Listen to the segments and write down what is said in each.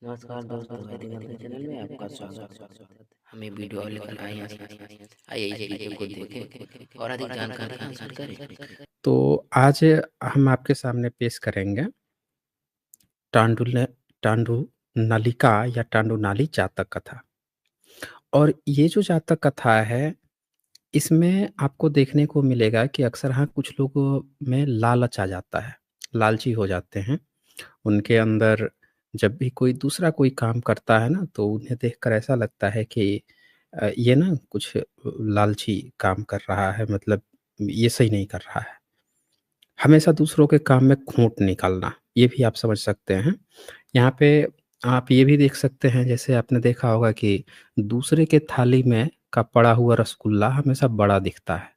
नमस्कार दोस्तों, वैदिक मंत्र चैनल में आपका स्वागत है। हम एक वीडियो और लेकर आए हैं आज। आइए इस वीडियो को देखें और अधिक जानकारी हासिल करें। तो आज हम आपके सामने पेश करेंगे टांडुल टांडु नलिका या टांडुनाली जातक कथा। और ये जो जातक कथा है, इसमें आपको देखने को मिलेगा कि अक्सर हाँ, कुछ लोगों में लालच आ जाता है, लालची हो जाते हैं। उनके अंदर जब भी कोई दूसरा कोई काम करता है ना, तो उन्हें देखकर ऐसा लगता है कि ये ना कुछ लालची काम कर रहा है, मतलब ये सही नहीं कर रहा है। हमेशा दूसरों के काम में खूंट निकालना, ये भी आप समझ सकते हैं। यहाँ पे आप ये भी देख सकते हैं, जैसे आपने देखा होगा कि दूसरे के थाली में का पड़ा हुआ रसगुल्ला हमेशा बड़ा दिखता है।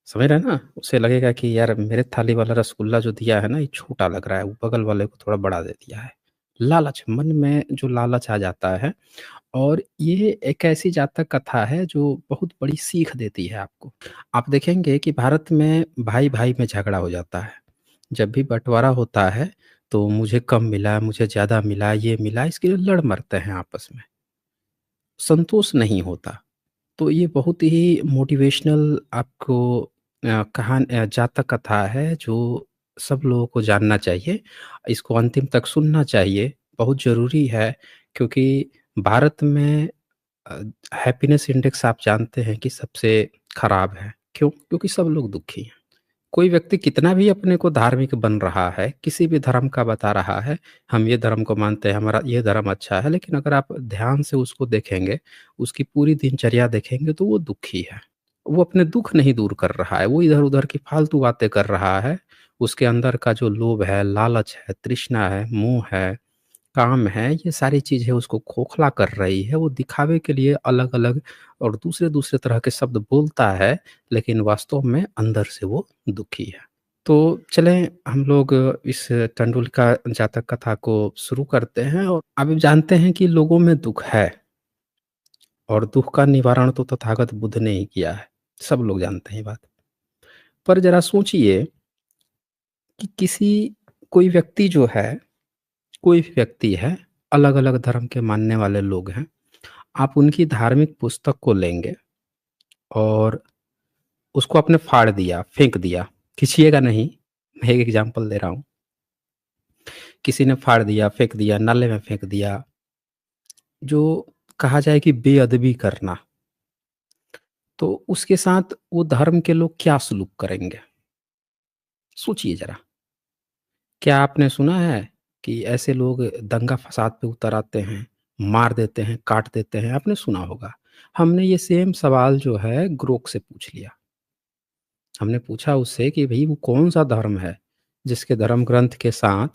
समझ रहे हैं ना? उसे लगेगा कि यार मेरे थाली वाला रसगुल्ला जो दिया है ना, ये छोटा लग रहा है, वो बगल वाले को थोड़ा बड़ा दे दिया है। लालच, मन में जो लालच आ जाता है। और ये एक ऐसी जातक कथा है जो बहुत बड़ी सीख देती है आपको। आप देखेंगे कि भारत में भाई-भाई में झगड़ा हो जाता है। जब भी बँटवारा होता है, तो मुझे कम मिला, मुझे ज़्यादा मिला, ये मिला, इसके लिए लड़ मरते हैं आपस में। संतोष नहीं होता। तो ये बहुत ही मोटिवेशनल आपको जातक कथा है, जो सब लोगों को जानना चाहिए। इसको अंतिम तक सुनना चाहिए, बहुत ज़रूरी है, क्योंकि भारत में अ, हैप्पीनेस इंडेक्स आप जानते हैं कि सबसे खराब है। क्यों? क्योंकि सब लोग दुखी हैं। कोई व्यक्ति कितना भी अपने को धार्मिक बन रहा है, किसी भी धर्म का बता रहा है, हम ये धर्म को मानते हैं, हमारा ये धर्म अच्छा है, लेकिन अगर आप ध्यान से उसको देखेंगे, उसकी पूरी दिनचर्या देखेंगे, तो वो दुखी है। वो अपने दुःख नहीं दूर कर रहा है, वो इधर-उधर की फालतू बातें कर रहा है। उसके अंदर का जो लोभ है, लालच है, तृष्णा है, मोह है, काम है, ये सारी चीज़ें उसको खोखला कर रही है। वो दिखावे के लिए अलग-अलग और दूसरे-दूसरे तरह के शब्द बोलता है, लेकिन वास्तव में अंदर से वो दुखी है। तो चलें हम लोग इस तेंदुलकर जातक कथा को शुरू करते हैं। और आप जानते हैं कि लोगों में दुःख है, और दुःख का निवारण तो तथागत बुद्ध ने ही किया है। सब लोग जानते हैं ये बात। पर ज़रा सोचिए कि कोई व्यक्ति जो है, कोई भी व्यक्ति है, अलग-अलग धर्म के मानने वाले लोग हैं। आप उनकी धार्मिक पुस्तक को लेंगे और उसको आपने फाड़ दिया, फेंक दिया। खींचिएगा नहीं, मैं एक एग्ज़ाम्पल दे रहा हूँ। किसी ने फाड़ दिया, फेंक दिया, नाले में फेंक दिया, जो कहा जाए कि बेअदबी करना, तो उसके साथ वो धर्म के लोग क्या सलूक करेंगे? सोचिए ज़रा। क्या आपने सुना है कि ऐसे लोग दंगा-फ़साद पे उतर आते हैं, मार देते हैं, काट देते हैं? आपने सुना होगा। हमने ये सेम सवाल जो है ग्रोक से पूछ लिया। हमने पूछा उससे कि भई वो कौन-सा धर्म है, जिसके धर्म ग्रंथ के साथ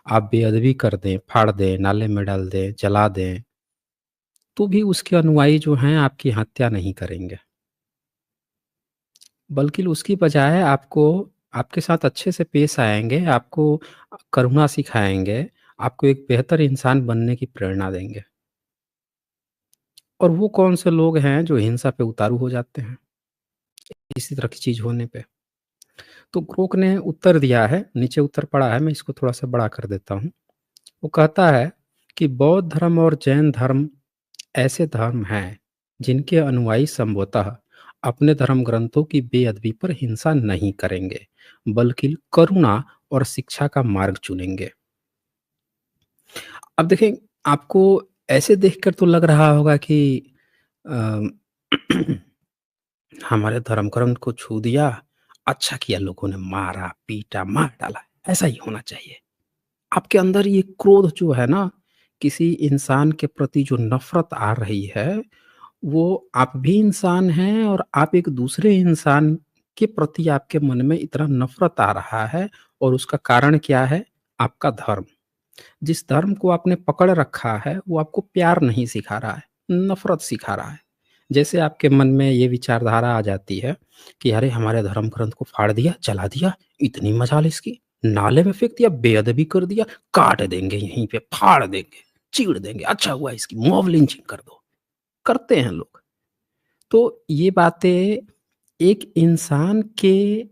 आप बेअदबी कर दें, फाड़ दें, नाले में डाल दें, जला दें, तो भी उसके अनुयायी जो हैं आपकी हत्या नहीं करेंगे। बल्कि उसकी बजाय आपको आपके साथ अच्छे से पेश आएँगे, आपको करुणा सिखाएँगे, आपको एक बेहतर इंसान बनने की प्रेरणा देंगे। और वो कौन से लोग हैं जो हिंसा पे उतारू हो जाते हैं, इसी तरह की चीज़ होने पे? तो क्रोक ने उत्तर दिया है, नीचे उत्तर पड़ा है, मैं इसको थोड़ा-सा बड़ा कर देता हूँ। वो कहता है कि बौद्ध धर्म और जैन धर्म ऐसे धर्म हैं, जिनके अनुयायी संभवतः अपने धर्म ग्रंथों की बेअदबी पर हिंसा नहीं करेंगे, बल्कि करुणा और शिक्षा का मार्ग चुनेंगे। अब देखें, आपको ऐसे देखकर तो लग रहा होगा कि अ, हमारे धर्म ग्रंथ को छू दिया, अच्छा किया लोगों ने मारा, पीटा, मार डाला, ऐसा ही होना चाहिए। आपके अंदर ये क्रोध जो है ना, किसी इंसान के प्रति जो नफ़रत आ रही है, वो आप भी इंसान हैं, और आप एक दूसरे इंसान के प्रति आपके मन में इतना नफ़रत आ रहा है, और उसका कारण क्या है? आपका धर्म। जिस धर्म को आपने पकड़ रखा है, वो आपको प्यार नहीं सिखा रहा है, नफ़रत सिखा रहा है। जैसे आपके मन में ये विचारधारा आ जाती है कि अरे! हमारे धर्म ग्रंथ को फाड़ दिया, जला दिया, इतनी मजाल इसकी, नाले में फेंक दिया, बेअदबी कर दिया, काट देंगे यहीं पे, फाड़ देंगे, चीर देंगे, अच्छा हुआ इसकी मॉब लिंचिंग कर दो। करते हैं लोग। तो ये बातें एक इंसान के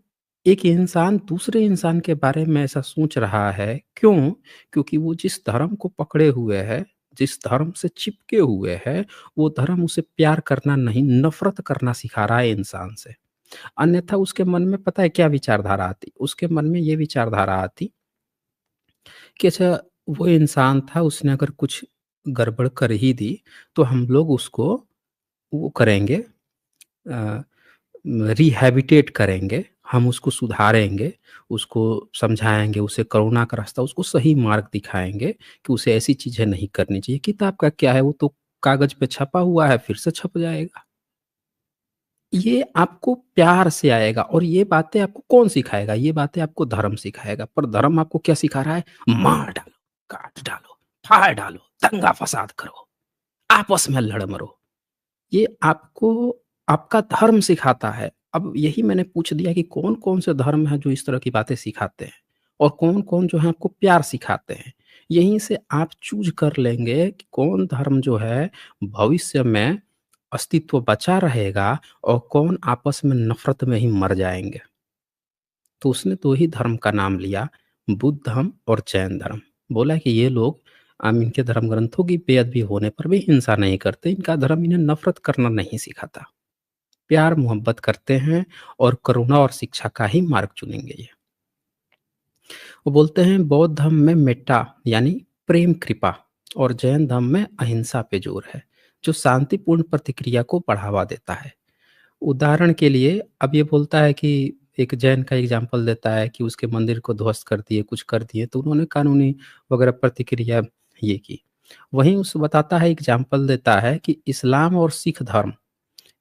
एक इंसान दूसरे इंसान के बारे में ऐसा सोच रहा है, क्यों? क्योंकि वो जिस धर्म को पकड़े हुए है, जिस धर्म से चिपके हुए है, वो धर्म उसे प्यार करना नहीं, नफ़रत करना सिखा रहा है इंसान से। अन्यथा उसके मन में पता है क्या विचारधारा आती? उसके मन में ये विचारधारा आती कि अच्छा, वो इंसान था, उसने अगर कुछ गड़बड़ कर ही दी, तो हम लोग उसको वो करेंगे, अ, रिहैबिटेट करेंगे, हम उसको सुधारेंगे, उसको समझाएँगे, उसे करुणा का रास्ता, उसको सही मार्ग दिखाएँगे कि उसे ऐसी चीज़ें नहीं करनी चाहिए। किताब का क्या है, वो तो कागज़ पे छपा हुआ है, फिर से छप जाएगा। ये आपको प्यार से आएगा और ये बातें आपको कौन सिखाएगा? ये बातें आपको धर्म सिखाएगा, पर धर्म आपको क्या सिखा रहा है? मार डालो, काट डालो, फाड़ डालो, दंगा-फ़साद करो, आपस में लड़ मरो। ये आपको आपका धर्म सिखाता है। अब यही मैंने पूछ दिया कि कौन-कौन से धर्म हैं जो इस तरह की बातें सिखाते हैं और कौन-कौन जो है आपको प्यार सिखाते हैं। यहीं से आप चूज़ कर लेंगे कि कौन धर्म जो है भविष्य में अस्तित्व बचा रहेगा और कौन आपस में नफ़रत में ही मर जाएँगे। तो उसने 2 ही धर्म का नाम लिया, बुद्ध धर्म और जैन धर्म। बोला कि ये लोग इनके धर्म ग्रंथों की बेअदबी होने पर भी हिंसा नहीं करते, इनका धर्म इन्हें नफ़रत करना नहीं सिखाता। प्यार-मोहब्बत करते हैं और करुणा और शिक्षा का ही मार्ग चुनेंगे ये। वो बोलते हैं बौद्ध धर्म में मेट्टा यानी प्रेम कृपा और जैन धर्म में अहिंसा पे जोर है, जो शांतिपूर्ण प्रतिक्रिया को बढ़ावा देता है। उदाहरण के लिए अब ये बोलता है कि एक जैन का एग्ज़ाम्पल देता है कि उसके मंदिर को ध्वस्त कर दिए, कुछ कर दिए, तो उन्होंने कानूनी वगैरह प्रतिक्रिया ये की। वहीं उस बताता है एग्ज़ाम्पल देता है कि इस्लाम और सिख धर्म,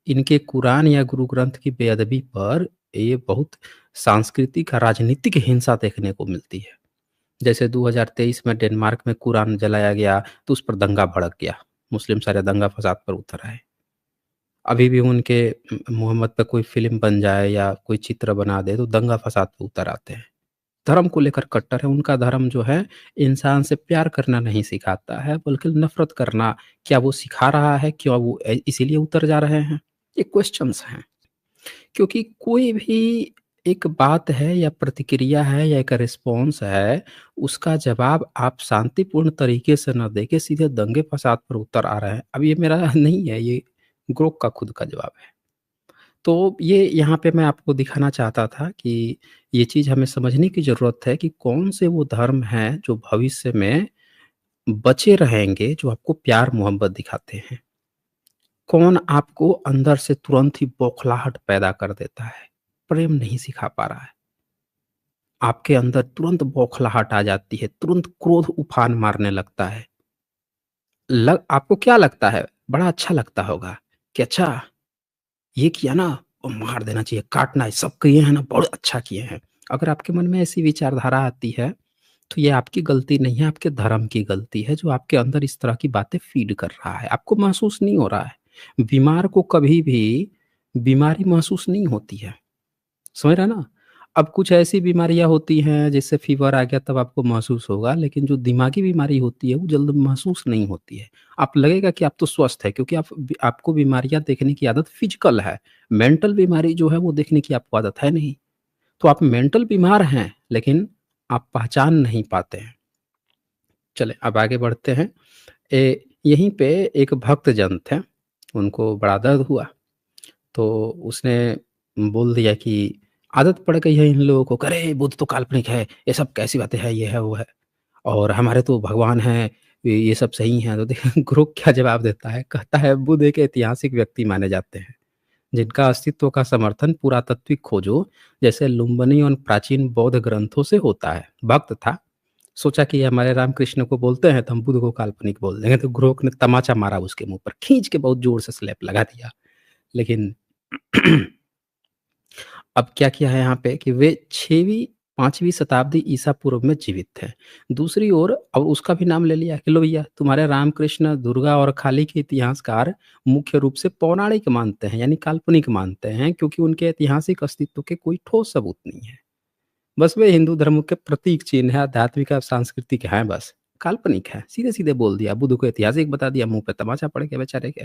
इनके कुरान या गुरु ग्रंथ की बेअदबी पर ये बहुत सांस्कृतिक राजनीतिक हिंसा देखने को मिलती है। जैसे 2023 में डेनमार्क में कुरान जलाया गया, तो उस पर दंगा भड़क गया। मुस्लिम सारे दंगा-फ़साद पर उतर आए। अभी भी उनके मोहम्मद पे कोई फ़िल्म बन जाए या कोई चित्र बना दे, तो दंगा-फ़साद पे उतर आते हैं। धर्म को लेकर कट्टर है, उनका धर्म जो है इंसान से प्यार करना नहीं सिखाता है, बल्कि नफ़रत करना। क्या वो सिखा रहा है? क्या वो इसीलिए उतर जा रहे हैं? ये क्वेश्चन्स हैं। क्योंकि कोई भी एक बात है या प्रतिक्रिया है या एक रिस्पॉन्स है, उसका जवाब आप शांतिपूर्ण तरीके से ना देके सीधे दंगे-फ़साद पर उतर आ रहे हैं। अब ये मेरा नहीं है, ये ग्रोक का खुद का जवाब है। तो ये यहाँ पे मैं आपको दिखाना चाहता था कि ये चीज़ हमें समझने की ज़रूरत है कि कौन से वो धर्म हैं जो भविष्य में बचे रहेंगे, जो आपको प्यार-मोहब्बत दिखाते हैं। कौन आपको अंदर से तुरंत ही बौखलाहट पैदा कर देता है, प्रेम नहीं सिखा पा रहा है। आपके अंदर तुरंत बौखलाहट आ जाती है, तुरंत क्रोध उफान मारने लगता है। आपको क्या लगता है? बड़ा अच्छा लगता होगा कि अच्छा, ये किया ना, और मार देना चाहिए, काटना है, सब किए हैं ना, बहुत अच्छा किए हैं। अगर आपके मन में ऐसी विचारधारा आती है, तो ये आपकी गलती नहीं है, आपके धर्म की गलती है, जो आपके अंदर इस तरह की बातें फ़ीड कर रहा है। आपको महसूस नहीं हो रहा है। बीमार को कभी भी बीमारी महसूस नहीं होती है। समझ रहे हैं ना? अब कुछ ऐसी बीमारियाँ होती हैं, जैसे फ़ीवर आ गया तब आपको महसूस होगा, लेकिन जो दिमागी बीमारी होती है, वो जल्द महसूस नहीं होती है। आप लगेगा कि आप तो स्वस्थ हैं, क्योंकि आपको बीमारियाँ देखने की आदत फ़िज़िकल है। मेंटल बीमारी जो है, वो देखने की आपको आदत है नहीं। तो आप मेंटल बीमार हैं, लेकिन आप पहचान नहीं पाते हैं। चलें, अब आगे बढ़ते हैं। यहीं पे एक भक्तजन थे, उनको बड़ा दर्द हुआ, तो उसने बोल दिया कि आदत पड़ गई है इन लोगों को, अरे बुद्ध तो काल्पनिक है, ये सब कैसी बातें हैं, ये है, वो है, और हमारे तो भगवान हैं, ये सब सही हैं। तो देखिए गुरु क्या जवाब देता है, कहता है बुद्ध एक ऐतिहासिक व्यक्ति माने जाते हैं, जिनका अस्तित्व का समर्थन पुरातात्विक खोजों जैसे लुम्बिनी और प्राचीन बौद्ध ग्रंथों से होता है। भक्त था, सोचा कि ये हमारे रामकृष्ण को बोलते हैं, तो हम बुद्ध को काल्पनिक बोल देंगे, तो गुरु ने तमाचा मारा उसके मुँह पर, खींच के बहुत ज़ोर से स्लैप लगा दिया। लेकिन अब क्या किया है यहाँ पे कि वे 6वीं 5वीं शताब्दी ईसा पूर्व में जीवित थे। दूसरी ओर अब उसका भी नाम ले लिया कि लो भैया, तुम्हारे रामकृष्ण, दुर्गा और काली के इतिहासकार मुख्य रूप से पौराणिक मानते हैं, यानी काल्पनिक मानते हैं, क्योंकि उनके ऐतिहासिक अस्तित्व के कोई ठोस सबूत नहीं है। बस वे हिंदू धर्म के प्रतीक चिन्ह है, आध्यात्मिक और सांस्कृतिक हैं बस, काल्पनिक है। सीधे-सीधे बोल दिया, बुद्ध को ऐतिहासिक बता दिया, मुँह पे तमाचा पड़ गया बेचारे के।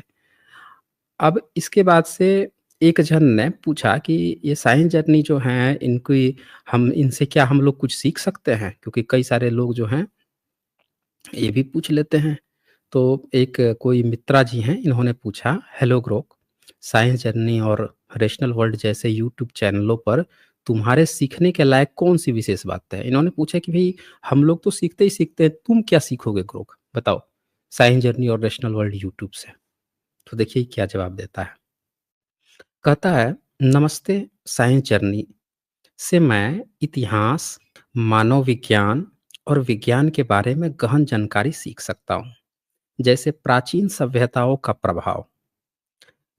अब इसके बाद से एक जन ने पूछा कि ये साइंस जर्नी जो हैं इनकी हम इनसे क्या हम लोग कुछ सीख सकते हैं? क्योंकि कई सारे लोग जो हैं ये भी पूछ लेते हैं। तो एक कोई मित्रा जी हैं, इन्होंने पूछा, हेलो ग्रोक, साइंस जर्नी और रेशनल वर्ल्ड जैसे यूट्यूब चैनलों पर तुम्हारे सीखने के लायक कौन-सी विशेष बात है? इन्होंने पूछा कि भई हम लोग तो सीखते ही सीखते हैं, तुम क्या सीखोगे ग्रोक? बताओ, साइंस जर्नी और रेशनल वर्ल्ड यूट्यूब से। तो देखिए क्या जवाब देता है। कहता है, नमस्ते साइंस जर्नी से मैं इतिहास, मानव विज्ञान और विज्ञान के बारे में गहन जानकारी सीख सकता हूँ। जैसे प्राचीन सभ्यताओं का प्रभाव।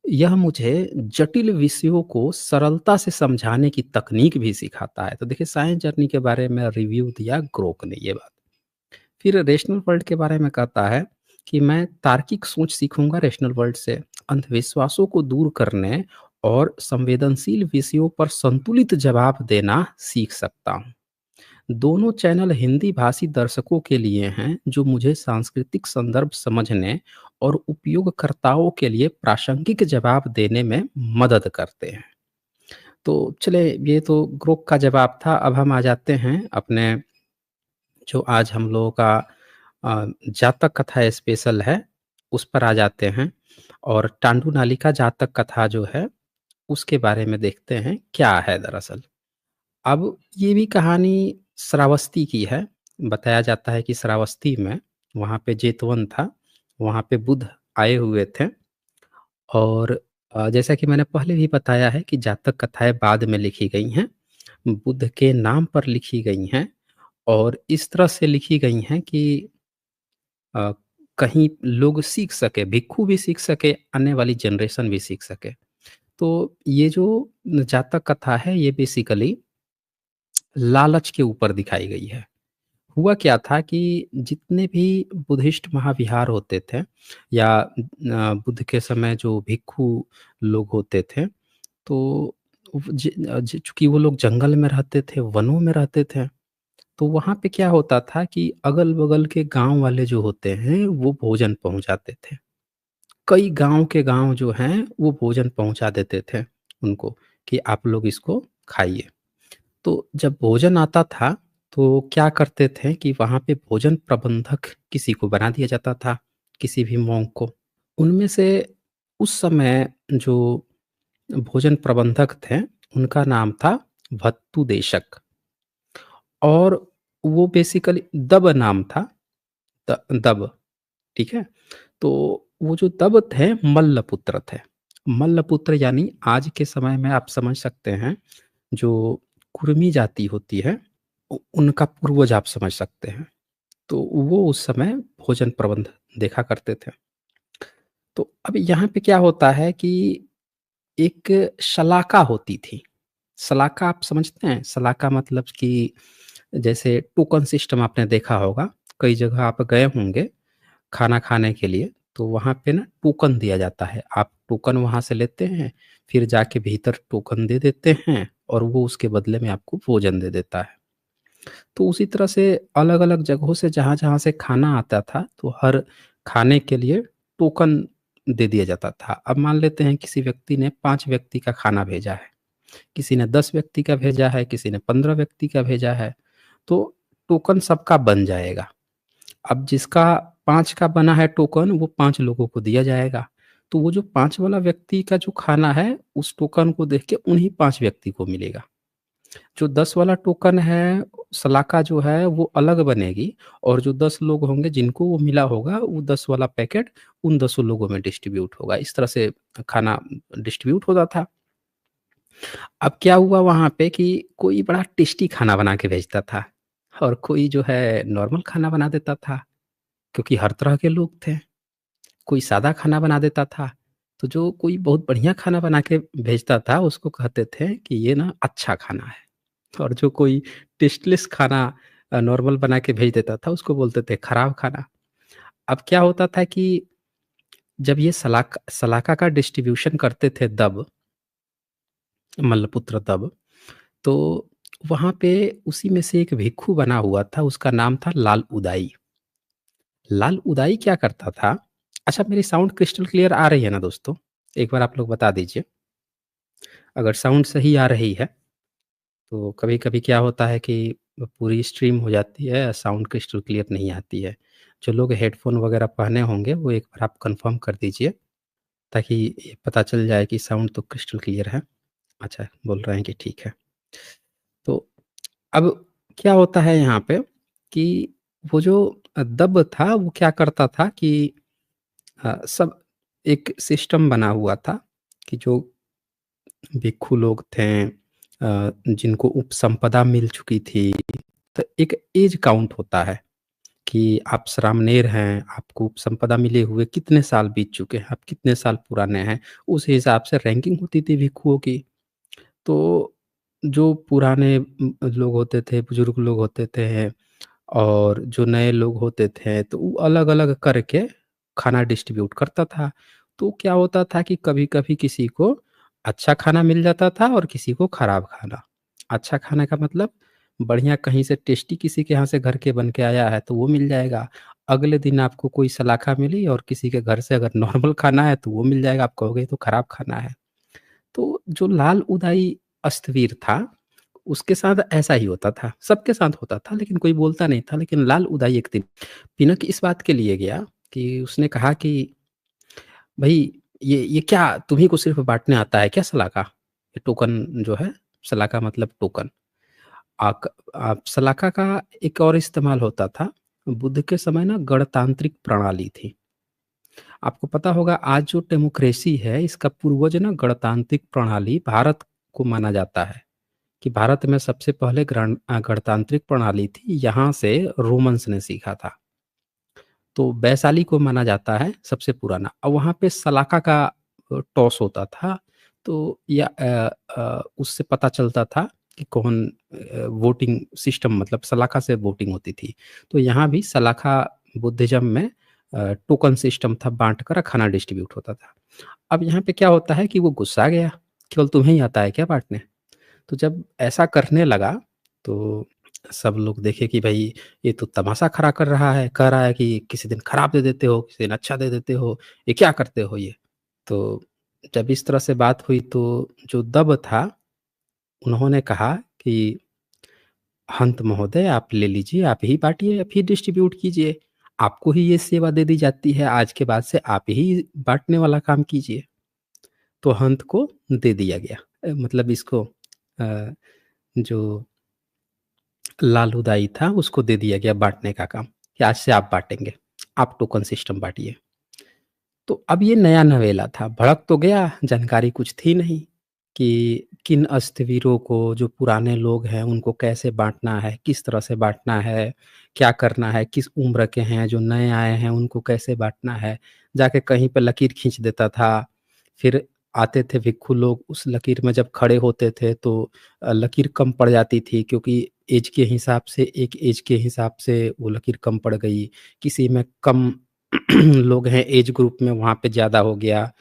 यह मुझे जटिल विषयों को सरलता से समझाने की तकनीक भी सिखाता है। तो देखिए साइंस जर्नी के बारे में रिव्यू दिया ग्रोक ने ये बात। फिर रेशनल वर्ल्ड के बारे में कहता है कि मैं तार्किक सोच सीखूंगा रेशनल वर्ल्ड से, अंधविश्वासों को दूर करने और संवेदनशील विषयों पर संतुलित जवाब देना सीख सकता हूँ। दोनों चैनल हिंदी भाषी दर्शकों के लिए हैं जो मुझे सांस्कृतिक संदर्भ समझने और उपयोगकर्ताओं के लिए प्रासंगिक जवाब देने में मदद करते हैं। तो चले ये तो ग्रोक का जवाब था। अब हम आ जाते हैं अपने जो आज हम लोगों का जातक कथा स्पेशल है उस पर आ जाते हैं और टांडू नाली का जातक कथा जो है उसके बारे में देखते हैं क्या है दरअसल। अब ये भी कहानी श्रावस्ती की है। बताया जाता है कि श्रावस्ती में वहाँ पे जेतवन था, वहाँ पे बुद्ध आए हुए थे और जैसा कि मैंने पहले भी बताया है कि जातक कथाएँ बाद में लिखी गई हैं, बुद्ध के नाम पर लिखी गई हैं और इस तरह से लिखी गई हैं कि अ, कहीं लोग सीख सके, भिक्षु भी सीख सके, आने वाली जनरेशन भी सीख सके। तो ये जो जातक कथा है ये बेसिकली लालच के ऊपर दिखाई गई है। हुआ क्या था कि जितने भी बुद्धिस्ट महाविहार होते थे या बुद्ध के समय जो भिक्षु लोग होते थे, तो चूँकि वो लोग जंगल में रहते थे, वनों में रहते थे, तो वहाँ पे क्या होता था कि अगल-बगल के गाँव वाले जो होते हैं, वो भोजन पहुँचाते थे। कई गाँव के गाँव जो हैं, वो भोजन पहुँचा देते थे उनको कि आप लोग इसको खाइए। तो जब भोजन आता था, तो क्या करते थे कि वहाँ पे भोजन प्रबंधक किसी को बना दिया जाता था, किसी भी मॉन्क को। उनमें से उस समय जो भोजन प्रबंधक थे, उनका नाम था भत्तुदेशक और वो बेसिकली दब नाम था, दब, ठीक है? तो वो जो दब थे, मल्लपुत्र थे। मल्लपुत्र यानी आज के समय में आप समझ सकते हैं, जो कुर्मी जाति होती है उनका पूर्वज आप समझ सकते हैं। तो वो उस समय भोजन प्रबंध देखा करते थे। तो अब यहाँ पे क्या होता है कि एक शलाका होती थी। शलाका आप समझते हैं? शलाका मतलब कि जैसे टोकन सिस्टम आपने देखा होगा, कई जगह आप गए होंगे खाना खाने के लिए, तो वहाँ पे ना टोकन दिया जाता है। आप टोकन वहाँ से लेते हैं, फिर जाके भीतर टोकन दे देते हैं और वो उसके बदले में आपको भोजन दे देता है। तो उसी तरह से अलग-अलग जगहों से जहाँ-जहाँ से खाना आता था, तो हर खाने के लिए टोकन दे दिया जाता था। अब मान लेते हैं किसी व्यक्ति ने 5 व्यक्ति का खाना भेजा है, किसी ने 10 व्यक्ति का भेजा है, किसी ने 15 व्यक्ति का भेजा है, तो टोकन सबका बन जाएगा। अब जिसका 5 का बना है टोकन, वो 5 लोगों को दिया जाएगा। तो वो जो 5 वाला व्यक्ति का जो खाना है, उस टोकन को देख के उन्हीं 5 व्यक्ति को मिलेगा। जो 10 वाला टोकन है, सलाका जो है वो अलग बनेगी और जो 10 लोग होंगे जिनको वो मिला होगा, वो 10 वाला पैकेट उन 10 लोगों में डिस्ट्रीब्यूट होगा। इस तरह से खाना डिस्ट्रीब्यूट होता था। अब क्या हुआ वहाँ पे कि कोई बड़ा टेस्टी खाना बना के भेजता था और कोई जो है नॉर्मल खाना बना देता था, क्योंकि हर तरह के लोग थे। कोई सादा खाना बना देता था, तो जो कोई बहुत बढ़िया खाना बना के भेजता था, उसको कहते थे कि ये ना अच्छा खाना है। और जो कोई टेस्टलेस खाना नॉर्मल बना के भेज देता था, उसको बोलते थे खराब खाना। अब क्या होता था कि जब ये सलाका का डिस्ट्रीब्यूशन करते थे दब, मल्लपुत्र दब, तो वहाँ पे उसी में से एक भिक्षु बना हुआ था, उसका नाम था लाल उदाई। लाल उदाई क्या करता था। अच्छा, मेरी साउंड क्रिस्टल क्लियर आ रही है ना दोस्तों? एक बार आप लोग बता दीजिए। अगर साउंड सही आ रही है, तो कभी-कभी क्या होता है कि पूरी स्ट्रीम हो जाती है, साउंड क्रिस्टल क्लियर नहीं आती है। जो लोग हेडफ़ोन वगैरह पहने होंगे, वो एक बार आप कन्फर्म कर दीजिए, ताकि ये पता चल जाए कि साउंड तो क्रिस्टल क्लियर है। अच्छा, बोल रहे हैं कि ठीक है। तो अब क्या होता है यहाँ पे कि वो जो दब था, वो क्या करता था कि सब एक सिस्टम बना हुआ था कि जो भिक्षु लोग थे, जिनको उपसंपदा मिल चुकी थी, तो एक एज काउंट होता है कि आप श्रामणेर हैं, आपको उपसंपदा मिले हुए कितने साल बीत चुके हैं, आप कितने साल पुराने हैं, उस हिसाब से रैंकिंग होती थी भिक्षुओं की। तो जो पुराने लोग होते थे, बुजुर्ग लोग होते थे और जो नए लोग होते थे, तो वो अलग-अलग करके खाना डिस्ट्रीब्यूट करता था। तो क्या होता था कि कभी-कभी किसी को अच्छा खाना मिल जाता था और किसी को खराब खाना। अच्छा खाने का मतलब बढ़िया कहीं से टेस्टी किसी के यहाँ से घर के बन के आया है, तो वो मिल जाएगा। अगले दिन आपको कोई सलाखा मिली और किसी के घर से अगर नॉर्मल खाना है, तो वो मिल जाएगा। आप कहोगे ये तो खराब खाना है। तो जो लाल उदाई अस्तवीर था, उसके साथ ऐसा ही होता था। सबके साथ होता था लेकिन कोई बोलता नहीं था। लेकिन लाल उदाई एक दिन पिनक इस बात के लिए गया कि उसने कहा कि भई ये क्या तुम्हीं को सिर्फ़ बाँटने आता है क्या सलाखा? ये टोकन जो है, सलाखा मतलब टोकन। सलाखा का एक और इस्तेमाल होता था। बुद्ध के समय ना गणतांत्रिक प्रणाली थी। आपको पता होगा आज जो डेमोक्रेसी है इसका पूर्वज ना गणतांत्रिक प्रणाली भारत को माना जाता है कि भारत में सबसे पहले गणतांत्रिक प्रणाली थी, यहाँ से रोमन्स ने सीखा था। तो वैशाली को माना जाता है सबसे पुराना और वहाँ पे सलाखा का टॉस होता था। तो या उससे पता चलता था कि कौन वोटिंग सिस्टम मतलब सलाखा से वोटिंग होती थी। तो यहाँ भी सलाखा बुद्धिज़्म में टोकन सिस्टम था, बाँट कर खाना डिस्ट्रीब्यूट होता था। अब यहाँ पे क्या होता है कि वो गुस्सा गया, केवल तुम्हें ही आता है क्या बाँटने? तो जब ऐसा करने लगा, तो सब लोग देखे कि भई ये तो तमाशा खड़ा कर रहा है, कह रहा है कि किसी दिन खराब दे देते हो, किसी दिन अच्छा दे देते हो, ये क्या करते हो ये? तो जब इस तरह से बात हुई तो जो दब था, उन्होंने कहा कि हंत महोदय आप ले लीजिए, आप ही बाँटिए, आप ही डिस्ट्रीब्यूट कीजिए। आपको ही ये सेवा दे दी जाती है, आज के बाद से आप ही बाँटने वाला काम कीजिए। तो हंत को दे दिया गया। मतलब इसको अ, जो लालूदाई था उसको दे दिया गया बाँटने का काम, कि आज से आप बाँटेंगे, आप टोकन सिस्टम बाँटिए। तो अब ये नया नवेला था, भड़क तो गया, जानकारी कुछ थी नहीं कि किन अस्तवीरों को जो पुराने लोग हैं उनको कैसे बाँटना है, किस तरह से बाँटना है, क्या करना है, किस उम्र के हैं, जो नए आए हैं उनको कैसे बाँटना है। जाके कहीं पे लकीर खींच देता था, फिर आते थे भिक्षु लोग उस लकीर में जब खड़े होते थे तो लकीर कम पड़ जाती थी क्योंकि ऐज के हिसाब से एक ऐज के हिसाब से वो लकीर कम पड़ गई, किसी में कम लोग हैं एज ग्रुप में वहाँ पे ज़्यादा हो गया।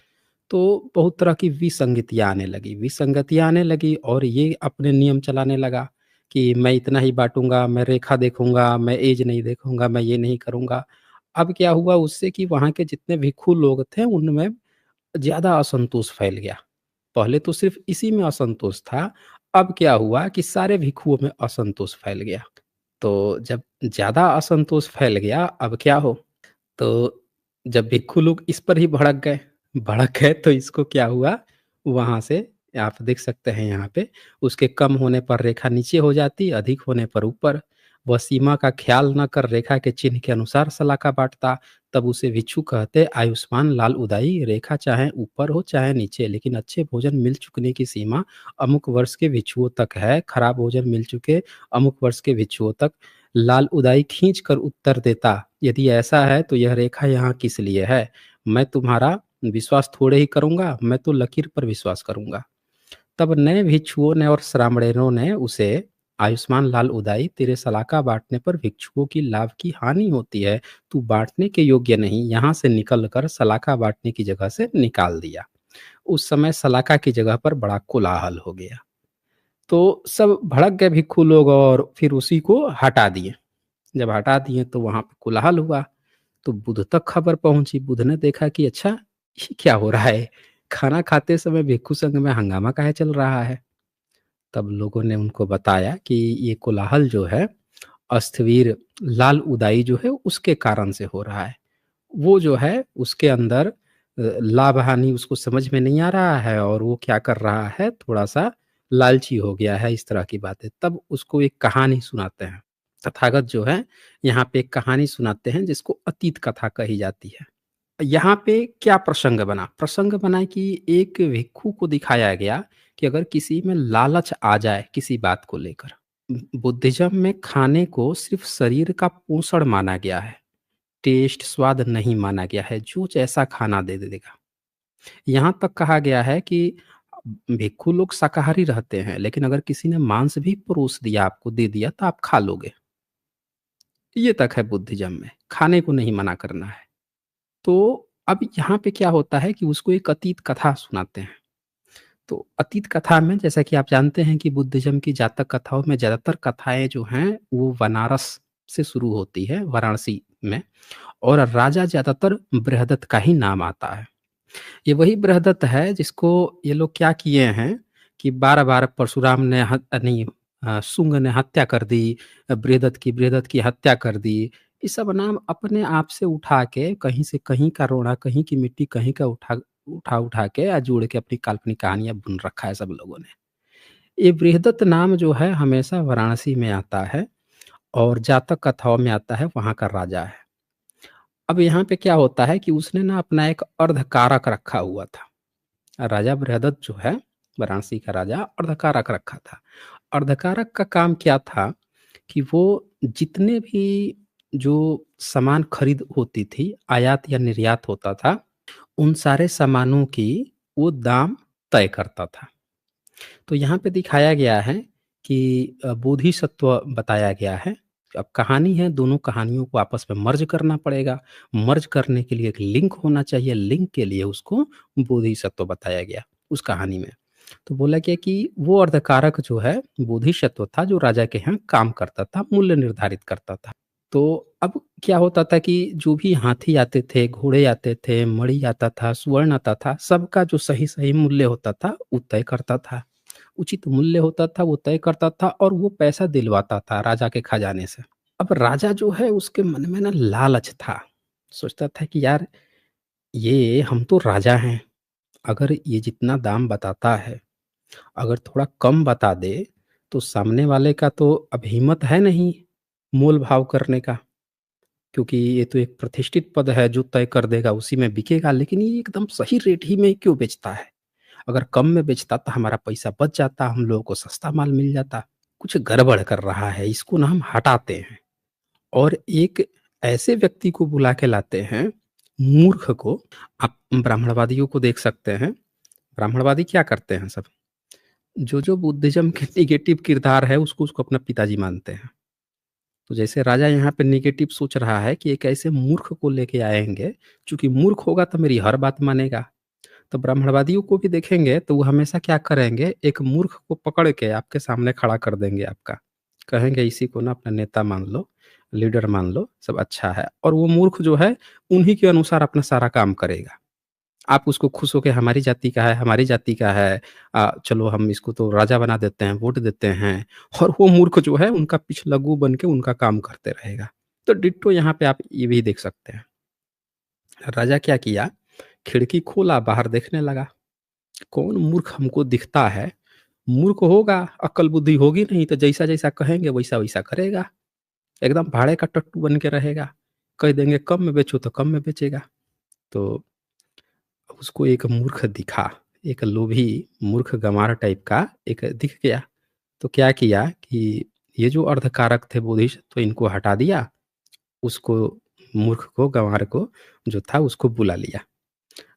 तो बहुत तरह की विसंगतियाँ आने लगी, विसंगतियाँ आने लगी और ये अपने नियम चलाने लगा कि मैं इतना ही बाँटूँगा, मैं रेखा देखूँगा, मैं ऐज नहीं देखूँगा, मैं ये नहीं करूँगा। अब क्या हुआ उससे कि वहाँ के जितने भिक्षु लोग थे उनमें ज़्यादा असंतोष फैल गया। पहले तो सिर्फ़ इसी में असंतोष था, अब क्या हुआ कि सारे भिक्षुओं में असंतोष फैल गया। तो जब ज़्यादा असंतोष फैल गया, अब क्या हो? तो जब भिक्षु लोग इस पर ही भड़क गए तो इसको क्या हुआ, वहाँ से आप देख सकते हैं यहाँ पे, उसके कम होने पर रेखा नीचे हो जाती, अधिक होने पर ऊपर। वह सीमा का ख़्याल न कर रेखा के चिन्ह के अनुसार सलाखा बाँटता, तब उसे भिक्षु कहते आयुष्मान लाल उदाई, रेखा चाहे ऊपर हो चाहे नीचे, लेकिन अच्छे भोजन मिल चुकने की सीमा अमुक वर्ष के भिक्षुओं तक है, खराब भोजन मिल चुके अमुक वर्ष के भिक्षुओं तक। लाल उदाई खींच कर उत्तर देता, यदि ऐसा है तो यह रेखा यहाँ किस लिए है? मैं तुम्हारा विश्वास थोड़े ही करूँगा, मैं तो लकीर पर विश्वास करूँगा। तब नए भिक्षुओं ने और श्रामणेरों ने उसे आयुष्मान लाल उदाई तेरे सलाखा बाँटने पर भिक्षुओं की लाभ की हानि होती है। तू बाँटने के योग्य नहीं, यहाँ से निकल कर सलाखा बाँटने की जगह से निकाल दिया। उस समय सलाखा की जगह पर बड़ा कोलाहल हो गया। तो सब भड़क गए भिक्षु लोग और फिर उसी को हटा दिए। जब हटा दिए तो वहाँ पे कोलाहल हुआ, तो बुध तक खबर पहुँची। बुध ने देखा कि अच्छा ये क्या हो रहा है? खाना खाते समय भिक्षु संघ में हंगामा काहे चल रहा है? तब लोगों ने उनको बताया कि ये कोलाहल जो है, अस्थविर लाल उदाई जो है उसके कारण से हो रहा है। वो जो है उसके अंदर लाभ-हानि उसको समझ में नहीं आ रहा है और वो क्या कर रहा है, थोड़ा-सा लालची हो गया है, इस तरह की बातें। तब उसको एक कहानी सुनाते हैं। तथागत जो है, यहाँ पे एक कहानी सुनाते हैं जिसको अतीत कथा कही जाती है। यहाँ पे क्या प्रसंग बना? प्रसंग बना कि एक भिक्षु को दिखाया गया कि अगर किसी में लालच आ जाए किसी बात को लेकर, बुद्धिज़्म में खाने को सिर्फ़ शरीर का पोषण माना गया है। टेस्ट, स्वाद नहीं माना गया है, जो जैसा खाना दे देगा। यहाँ तक कहा गया है कि भिक्षु लोग शाकाहारी रहते हैं, लेकिन अगर किसी ने मांस भी परोस दिया आपको, दे दिया, तो आप खा लोगे। ये तक है बुद्धिज़्म में, खाने को नहीं मना करना है। तो अब यहाँ पे क्या होता है कि उसको एक अतीत कथा सुनाते हैं। तो अतीत कथा में जैसा कि आप जानते हैं कि बुद्धिज़्म की जातक कथाओं में ज़्यादातर कथाएँ जो हैं, वो बनारस से शुरू होती है, वाराणसी में। और राजा ज़्यादातर बृहदत्त का ही नाम आता है। ये वही बृहदत्त है जिसको ये लोग क्या किए हैं कि बार-बार परशुराम ने शुंग ने हत्या कर दी, बृहदत्त की हत्या कर दी। ये सब नाम अपने आप से उठा के कहीं से कहीं का रोड़ा, कहीं की मिट्टी कहीं का उठा-उठा के जोड़ के अपनी काल्पनिक कहानियाँ बुन रखा है सब लोगों ने। ये बृहदत्त नाम जो है हमेशा वाराणसी में आता है और जातक कथाओं में आता है, वहाँ का राजा है। अब यहाँ पे क्या होता है कि उसने ना अपना एक अर्धकारक रखा हुआ था। राजा बृहदत्त जो है, वाराणसी का राजा अर्धकारक रखा था। अर्धकारक का काम क्या था कि वो जितने भी जो सामान खरीद होती थी, आयात या निर्यात होता था, उन सारे सामानों की वो दाम तय करता था। तो यहाँ पे दिखाया गया है कि बोधिसत्व बताया गया है। अब कहानी है, दोनों कहानियों को आपस में मर्ज करना पड़ेगा। मर्ज करने के लिए एक लिंक होना चाहिए, लिंक के लिए उसको बोधिसत्व बताया गया उस कहानी में। तो बोला गया कि वो अर्धकारक जो है बोधिसत्व था जो राजा के यहाँ काम करता था, मूल्य निर्धारित करता था। तो अब क्या होता था कि जो भी हाथी आते थे, घोड़े आते थे, मणि आता था, स्वर्ण आता था, सबका जो सही-सही मूल्य होता था, वो तय करता था। उचित मूल्य होता था, वो तय करता था और वो पैसा दिलवाता था राजा के खजाने से। अब राजा जो है उसके मन में ना लालच था। सोचता था कि यार ये हम तो राजा हैं, अगर ये जितना दाम बताता है, अगर थोड़ा कम बता दे, तो सामने वाले का तो अब हिम्मत है नहीं मोल-भाव करने का। क्योंकि ये तो एक प्रतिष्ठित पद है, जो तय कर देगा उसी में बिकेगा, लेकिन ये एकदम सही रेट ही में क्यों बेचता है? अगर कम में बेचता तो हमारा पैसा बच जाता, हम लोगों को सस्ता माल मिल जाता। कुछ गड़बड़ कर रहा है, इसको ना हम हटाते हैं और एक ऐसे व्यक्ति को बुला के लाते हैं, मूर्ख को। आप ब्राह्मणवादियों को देख सकते हैं, ब्राह्मणवादी क्या करते हैं सब, जो बुद्धिज़्म के नेगेटिव किरदार है उसको अपना पिताजी मानते हैं। तो जैसे राजा यहाँ पे नेगेटिव सोच रहा है कि एक ऐसे मूर्ख को लेके आएँगे, चूँकि मूर्ख होगा तो मेरी हर बात मानेगा। तो ब्राह्मणवादियों को भी देखेंगे तो वो हमेशा क्या करेंगे, एक मूर्ख को पकड़ के आपके सामने खड़ा कर देंगे आपका। कहेंगे इसी को ना अपना नेता मान लो, लीडर मान लो, सब अच्छा है और वो मूर्ख जो है उन्हीं के अनुसार अपना सारा काम करेगा। आप उसको खुश होके हमारी जाति का है, हमारी जाति का है, चलो हम इसको तो राजा बना देते हैं, वोट देते हैं और वो मूर्ख जो है उनका पिछलग्गू बन के उनका काम करते रहेगा। तो डिट्टो यहाँ पे आप ये भी देख सकते हैं। राजा क्या किया, खिड़की खोला, बाहर देखने लगा। कौन मूर्ख हमको दिखता है, मूर्ख होगा, अक्ल बुद्धि होगी नहीं तो जैसा-जैसा कहेंगे वैसा-वैसा करेगा। एकदम भाड़े का टट्टू बन के रहेगा। कह देंगे कम में बेचो तो कम में बेचेगा। तो उसको एक मूर्ख दिखा, एक लोभी मूर्ख गँवार टाइप का एक दिख गया। तो क्या किया कि ये जो अर्धकारक थे बोधिसत्व तो इनको हटा दिया, उसको मूर्ख को, गँवार को जो था उसको बुला लिया।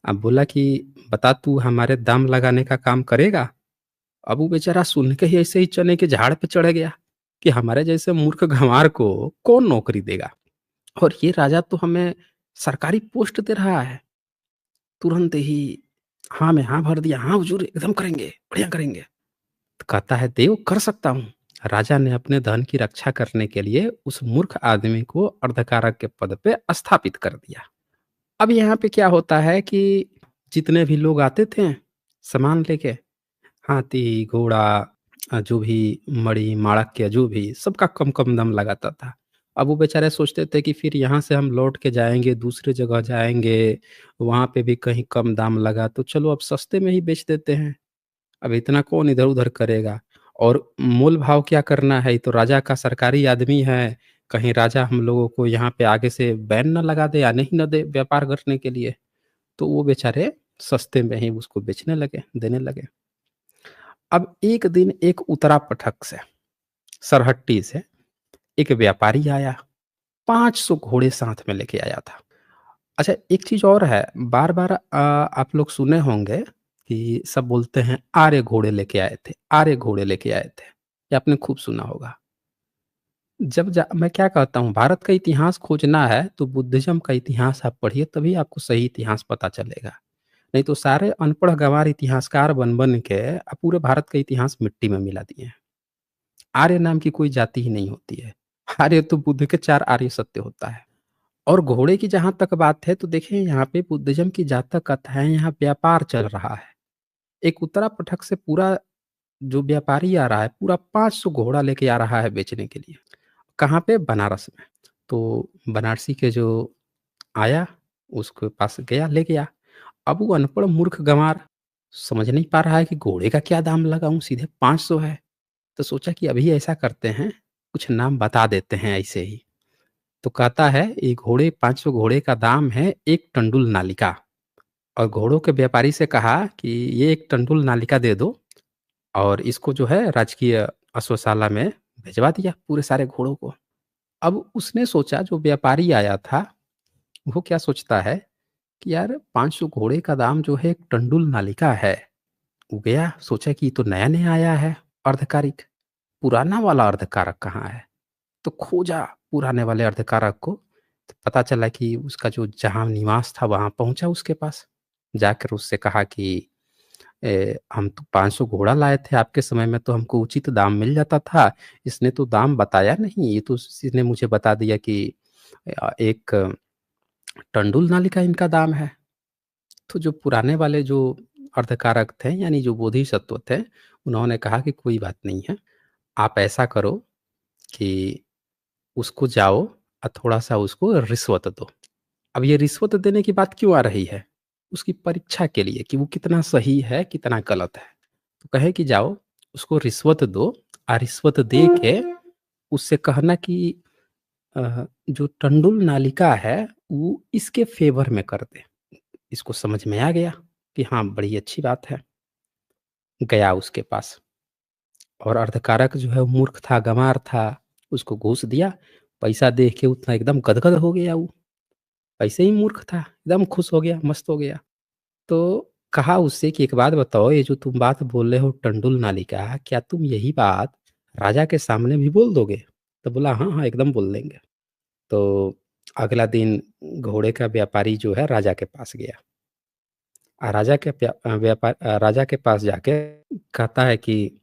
अब बोला कि बता तू हमारे दाम लगाने का काम करेगा? अब वो बेचारा सुन के ही ऐसे ही चने के झाड़ पे चढ़ गया कि हमारे जैसे मूर्ख गँवार को कौन नौकरी देगा? और ये राजा तो हमें सरकारी पोस्ट दे रहा है। तुरंत ही हाँ में हाँ भर दिया, हाँ हुजूर एकदम करेंगे, बढ़िया करेंगे। तो कहता है देव कर सकता हूँ। राजा ने अपने धन की रक्षा करने के लिए उस मूर्ख आदमी को अर्धकारक के पद पे स्थापित कर दिया। अब यहाँ पे क्या होता है कि जितने भी लोग आते थे सामान लेके, हाथी, घोड़ा, जो भी मड़ी, माणक्य जो भी सबका कम-कम दाम लगाता था। अब वो बेचारे सोचते थे कि फिर यहाँ से हम लौट के जाएँगे, दूसरे जगह जाएँगे, वहाँ पे भी कहीं कम दाम लगा तो चलो अब सस्ते में ही बेच देते हैं। अब इतना कौन इधर-उधर करेगा? और मोल-भाव क्या करना है? ये तो राजा का सरकारी आदमी है, कहीं राजा हम लोगों को यहाँ पे आगे से बैन ना लगा दे, आने ही ना दे व्यापार करने के लिए। तो वो बेचारे सस्ते में ही उसको बेचने लगे, देने लगे। अब एक दिन एक उत्तरा पटक से, सरहट्टी से एक व्यापारी आया, 500 घोड़े साथ में लेके आया था। अच्छा एक चीज़ और है, बार-बार आप लोग सुने होंगे कि सब बोलते हैं आर्य घोड़े लेके आए थे, आर्य घोड़े लेके आए थे। ये आपने खूब सुना होगा। जब जा मैं क्या कहता हूँ भारत का इतिहास खोजना है तो बुद्धिज़्म का इतिहास आप पढ़िए तभी आपको सही इतिहास पता चलेगा। नहीं तो सारे अनपढ़ गँवार इतिहासकार बन-बन के पूरे भारत का इतिहास मिट्टी में मिला दिए हैं। आर्य नाम की कोई जाति ही नहीं होती है। आर्य तो बुद्ध के 4 आर्य सत्य होता है। और घोड़े की जहाँ तक बात है तो देखिए यहाँ पे बुद्धिज़्म की जहाँ तक कथा है यहाँ व्यापार चल रहा है। एक उत्तरा पटक से पूरा जो व्यापारी आ रहा है पूरा 500 घोड़ा लेके आ रहा है बेचने के लिए। कहाँ पे? बनारस में। तो बनारसी के जो आया उसके पास गया ले गया। अब वो अनपढ़ मूर्ख गँवार समझ नहीं पा रहा है कि घोड़े का क्या दाम लगाऊँ? सीधे 500 है। तो सोचा कि अभी ऐसा करते हैं, कुछ नाम बता देते हैं ऐसे ही। तो कहता है ये घोड़े 500 घोड़े का दाम है 1 टंडुल नालिका और घोड़ों के व्यापारी से कहा कि ये 1 टंडुल नालिका दे दो और इसको जो है राजकीय अश्वशाला में भिजवा दिया पूरे सारे घोड़ों को। अब उसने सोचा जो व्यापारी आया था, वो क्या सोचता है कि यार 500 घोड़े का दाम जो है 1 टंडुल नालिका है। वो गया सोचा कि ये तो नया-नया आया है अर्धकारिक, पुराना वाला अर्धकारक कहाँ है? तो खोजा पुराने वाले अर्धकारक को, तो पता चला कि उसका जो जहाँ निवास था वहाँ पहुँचा उसके पास। जाकर उससे कहा कि हम तो 500 घोड़ा लाए थे आपके समय में तो हमको उचित दाम मिल जाता था, इसने तो दाम बताया नहीं, ये तो इसने मुझे बता दिया कि 1 टंडुल नाली का इनका दाम है। तो जो पुराने वाले जो अर्धकारक थे यानी जो बोधिसत्व थे, उन्होंने कहा कि कोई बात नहीं है, आप ऐसा करो कि उसको जाओ और थोड़ा-सा उसको रिश्वत दो। अब ये रिश्वत देने की बात क्यों आ रही है? उसकी परीक्षा के लिए कि वो कितना सही है, कितना गलत है। तो कहे कि जाओ उसको रिश्वत दो और रिश्वत दे के उससे कहना कि जो टंडुल नालिका है वो इसके फ़ेवर में कर दे। इसको समझ में आ गया कि हाँ, बड़ी अच्छी बात है। गया उसके पास और अर्धकारक जो है वो मूर्ख था, गँवार था, उसको घूस दिया। पैसा देख के उतना एकदम गदगद हो गया वो। ऐसे ही मूर्ख था, एकदम खुश हो गया, मस्त हो गया। तो कहा उससे कि एक बात बताओ ये जो तुम बात बोल रहे हो टंडुल नाली का, क्या तुम यही बात राजा के सामने भी बोल दोगे? तो बोला हाँ, हाँ, एकदम बोल देंगे। तो अगला दिन घोड़े का व्यापारी जो है राजा के पास गया। राजा के पास जाके कहता है कि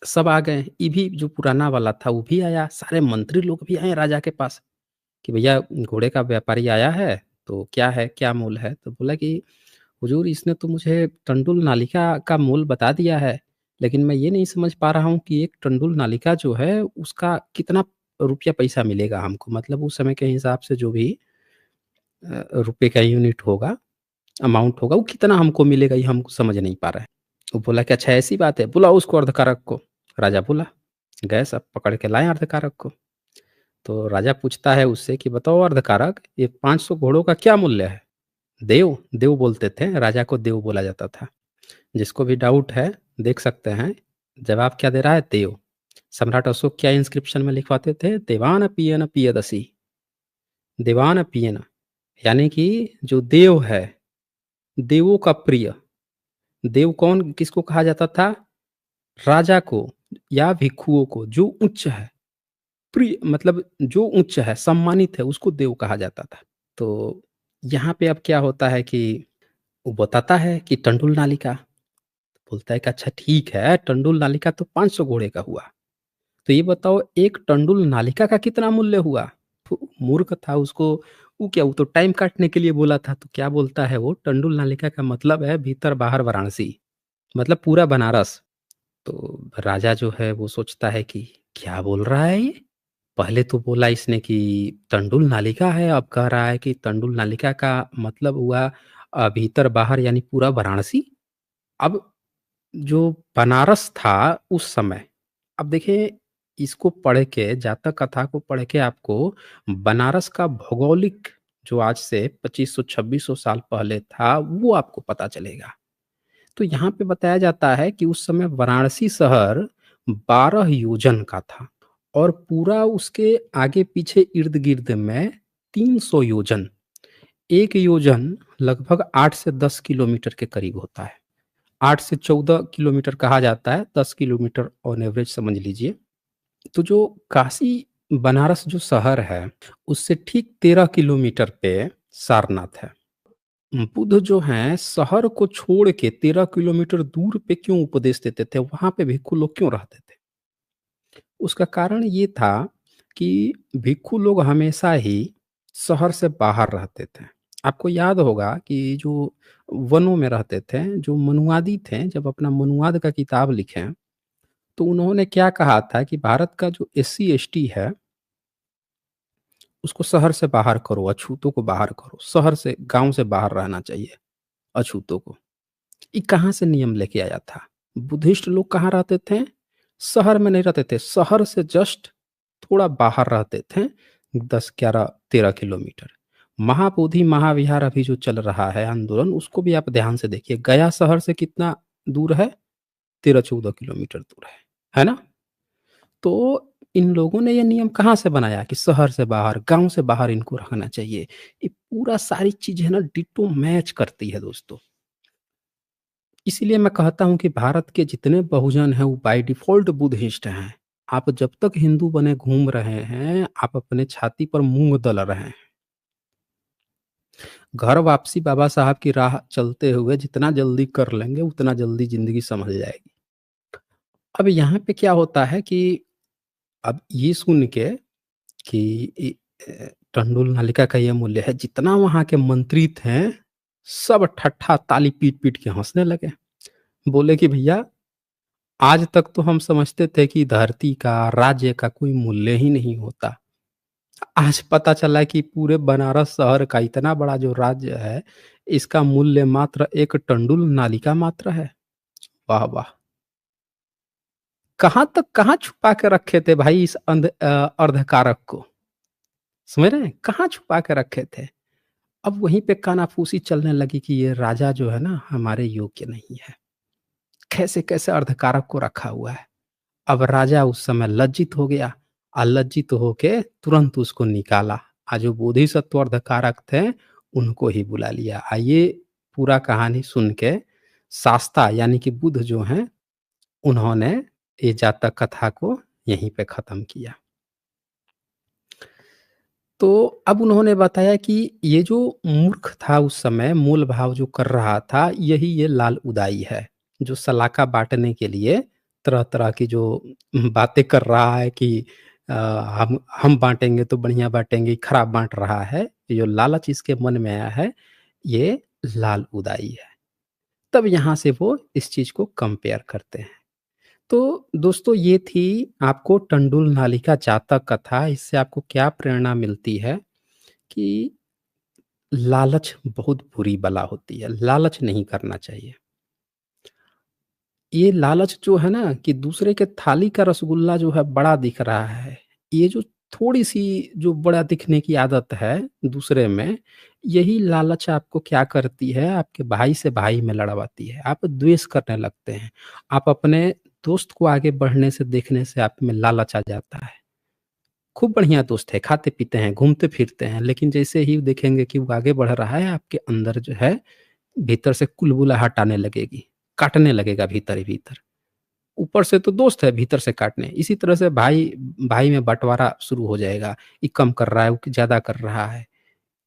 सब आ गए, ये भी जो पुराना वाला था वो भी आया, सारे मंत्री लोग भी आए राजा के पास कि भैया घोड़े का व्यापारी आया है, तो क्या है, क्या मूल है? तो बोला कि हुजूर इसने तो मुझे टंडुल नालिका का मूल बता दिया है, लेकिन मैं ये नहीं समझ पा रहा हूँ कि एक टंडुल नालिका जो है उसका कितना रुपया पैसा मिलेगा हमको? मतलब उस समय के हिसाब से जो भी रुपए का यूनिट होगा, अमाउंट होगा, वो कितना हमको मिलेगा ये हम समझ नहीं पा रहे हैं। वो बोला कि अच्छा ऐसी बात है, बुलाओ उसको अर्धकारक को। राजा बोला, गए सब पकड़ के लाए अर्धकारक को। तो राजा पूछता है उससे कि बताओ अर्धकारक ये 500 घोड़ों का क्या मूल्य है? देव, देव बोलते थे, राजा को देव बोला जाता था। जिसको भी डाउट है देख सकते हैं, जवाब क्या दे रहा है? देव। सम्राट अशोक क्या इंस्क्रिप्शन में लिखवाते थे? देवान पियन पियदसि, देवान पियन यानी कि जो देव है, देवों का प्रिय, देव कौन किसको कहा जाता था? राजा को या भिक्षुओं को जो उच्च है, प्रिय मतलब जो उच्च है, सम्मानित है उसको देव कहा जाता था। तो यहाँ पे अब क्या होता है कि वो बताता है कि टंडुल नालिका, बोलता है कि अच्छा ठीक है, टंडुल नालिका तो 500 घोड़े का हुआ। तो ये बताओ एक टंडुल नालिका का कितना मूल्य हुआ? मूर्ख था उसको वो क्या, वो तो टाइम काटने के लिए बोला था। तो क्या बोलता है वो, टंडुल नालिका का मतलब है भीतर बाहर वाराणसी, मतलब पूरा बनारस। तो राजा जो है वो सोचता है कि क्या बोल रहा है ये? पहले तो बोला इसने कि टंडुल नालिका है, अब कह रहा है कि टंडुल नालिका का मतलब हुआ भीतर बाहर यानी पूरा वाराणसी। अब जो बनारस था उस समय, अब देखिए इसको पढ़ के, जातक कथा को पढ़ के आपको बनारस का भौगोलिक जो आज से 2500-2600 साल पहले था वो आपको पता चलेगा। तो यहाँ पे बताया जाता है कि उस समय वाराणसी शहर 12 योजन का था और पूरा उसके आगे पीछे इर्द गिर्द में 300 योजन। एक योजन लगभग 8 से 10 किलोमीटर के करीब होता है। 8 से 14 किलोमीटर कहा जाता है, 10 किलोमीटर ऑन एवरेज समझ लीजिए। तो जो काशी बनारस जो शहर है, उससे ठीक 13 किलोमीटर पे सारनाथ है। बुद्ध जो हैं शहर को छोड़ के 13 किलोमीटर दूर पे क्यों उपदेश देते थे? वहाँ पे भिक्षु लोग क्यों रहते थे? उसका कारण ये था कि भिक्षु लोग हमेशा ही शहर से बाहर रहते थे। आपको याद होगा कि जो वनों में रहते थे, जो मनुवादी थे, जब अपना मनुवाद का किताब लिखें, तो उन्होंने क्या कहा था कि भारत का जो एससी एसटी है, उसको शहर से बाहर करो, अछूतों को बाहर करो। शहर से, गाँव से बाहर रहना चाहिए अछूतों को। ये कहाँ से नियम लेके आया था? बुद्धिस्ट लोग कहाँ रहते थे? शहर में नहीं रहते थे, शहर से जस्ट थोड़ा बाहर रहते थे, 10, 11, 13 किलोमीटर। महाबोधि महाविहार अभी जो चल रहा है आंदोलन, उसको भी आप ध्यान से देखिए। गया शहर से कितना दूर है? 13-14 किलोमीटर दूर है ना? तो इन लोगों ने ये नियम कहाँ से बनाया कि शहर से बाहर, गाँव से बाहर इनको रखना चाहिए। ये पूरा सारी चीज़ें ना डिट्टो मैच करती है दोस्तों। इसीलिए मैं कहता हूँ कि भारत के जितने बहुजन हैं वो बाय डिफ़ॉल्ट बुद्धिस्ट हैं। आप जब तक हिंदू बने घूम रहे हैं, आप अपने छाती पर मूँग दल रहे हैं। घर वापसी बाबा साहब की राह चलते हुए जितना जल्दी कर लेंगे, उतना जल्दी ज़िंदगी संभल जाएगी। अब यहाँ पे क्या होता है कि अब ये सुन के कि टंडुल नालिका का ये मूल्य है, जितना वहाँ के मंत्री थे, सब ठट्ठा ताली पीट-पीट के हँसने लगे। बोले कि भैया, आज तक तो हम समझते थे कि धरती का, राज्य का कोई मूल्य ही नहीं होता। आज पता चला कि पूरे बनारस शहर का इतना बड़ा जो राज्य है, इसका मूल्य मात्र एक टंडुल नालिका मात्र है। वाह, वाह! कहाँ तक, कहाँ छुपा के रखे थे भाई इस अर्धकारक को? समझ रहे हैं? कहाँ छुपा के रखे थे? अब वहीं पे कानाफूसी चलने लगी कि ये राजा जो है ना, हमारे योग्य नहीं है। कैसे-कैसे अर्धकारक को रखा हुआ है। अब राजा उस समय लज्जित हो गया और लज्जित होके तुरंत उसको निकाला। जो बोधिसत्व अर्धकारक थे, उनको ही बुला लिया। आइए पूरा कहानी सुन के शास्ता यानी कि बुद्ध जो हैं, उन्होंने ये जातक कथा को यहीं पे ख़त्म किया। तो अब उन्होंने बताया कि ये जो मूर्ख था उस समय, मूल भाव जो कर रहा था, यही ये लाल उदाई है, जो सलाका बाँटने के लिए तरह-तरह की जो बातें कर रहा है कि हम बाँटेंगे तो बढ़िया बाँटेंगे, खराब बाँट रहा है। जो लालच इसके मन में आया है, ये लाल उदाई है। तब यहाँ से वो इस चीज़ को कंपेयर करते हैं। तो दोस्तों ये थी आपको टंडुल नालिका जातक कथा। इससे आपको क्या प्रेरणा मिलती है कि लालच बहुत बुरी बला होती है, लालच नहीं करना चाहिए। ये लालच जो है ना कि दूसरे के थाली का रसगुल्ला जो है बड़ा दिख रहा है, ये जो थोड़ी-सी जो बड़ा दिखने की आदत है दूसरे में, यही लालच आपको क्या करती है, आपके भाई से भाई में लड़वाती है। आप द्वेष करने लगते हैं। आप अपने दोस्त को आगे बढ़ने से, देखने से आप में लालच आ जाता है। खूब बढ़िया दोस्त है, खाते-पीते हैं, घूमते-फिरते हैं, लेकिन जैसे ही देखेंगे कि वो आगे बढ़ रहा है, आपके अंदर जो है, भीतर से कुलबुलाहट आने लगेगी, काटने लगेगा भीतर ही भीतर। ऊपर से तो दोस्त है, भीतर से काटने। इसी तरह से भाई भाई में बँटवारा शुरू हो जाएगा, ये कम कर रहा है, वो ज़्यादा कर रहा है।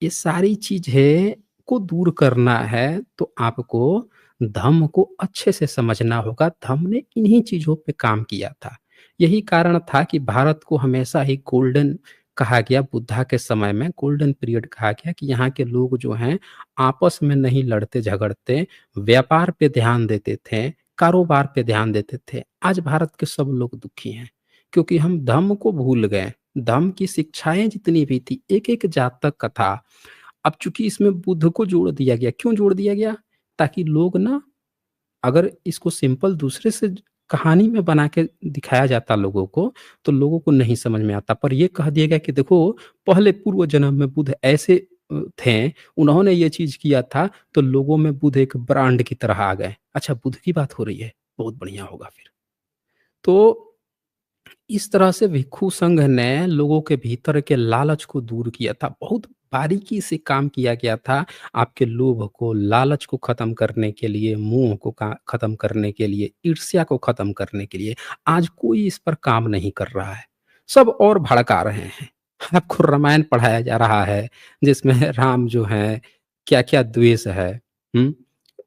ये सारी चीज़ें को दूर करना है, तो आपको धम्म को अच्छे से समझना होगा। धम्म ने इन्हीं चीज़ों पे काम किया था। यही कारण था कि भारत को हमेशा ही गोल्डन कहा गया, बुद्धा के समय में गोल्डन पीरियड कहा गया कि यहाँ के लोग जो हैं आपस में नहीं लड़ते झगड़ते, व्यापार पे ध्यान देते थे, कारोबार पे ध्यान देते थे। आज भारत के सब लोग दुखी हैं क्योंकि हम धम्म को भूल गए। धम्म की शिक्षाएं जितनी भी थी, एक एक जातक कथा, अब चूंकि इसमें बुद्ध को जोड़ दिया गया। क्यों जोड़ दिया गया? ताकि लोग ना, अगर इसको सिंपल दूसरे से कहानी में बना के दिखाया जाता लोगों को, तो लोगों को नहीं समझ में आता। पर ये कह दिया गया कि देखो, पहले पूर्व जन्म में बुद्ध ऐसे थे, उन्होंने ये चीज़ किया था, तो लोगों में बुद्ध एक ब्रांड की तरह आ गए। अच्छा, बुद्ध की बात हो रही है, बहुत बढ़िया होगा फिर। तो इस तरह से भिक्षु संघ ने लोगों के भीतर के लालच को दूर किया था। बहुत बारीकी से काम किया गया था आपके लोभ को, लालच को खत्म करने के लिए, मोह को खत्म करने के लिए, ईर्ष्या को खत्म करने के लिए। आज कोई इस पर काम नहीं कर रहा है, सब और भड़का रहे हैं। आपको रामायण पढ़ाया जा रहा है जिसमें राम जो है क्या क्या द्वेष है, हम्म,